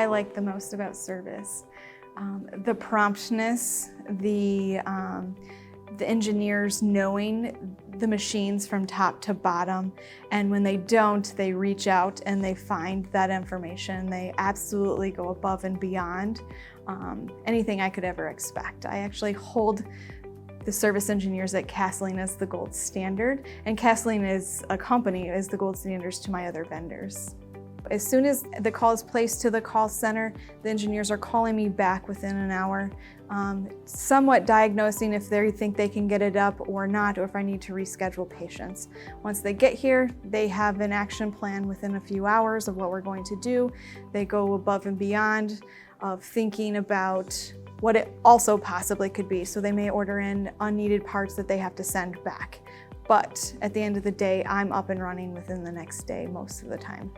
I like the most about service. The promptness, the engineers knowing the machines from top to bottom, and when they don't, they reach out and they find that information. They absolutely go above and beyond anything I could ever expect. I actually hold the service engineers at Cassling as the gold standard, and Cassling as a company is the gold standards to my other vendors. As soon as the call is placed to the call center, the engineers are calling me back within an hour, somewhat diagnosing if they think they can get it up or not, or if I need to reschedule patients. Once they get here, they have an action plan within a few hours of what we're going to do. They go above and beyond of thinking about what it also possibly could be. So they may order in unneeded parts that they have to send back. But at the end of the day, I'm up and running within the next day most of the time.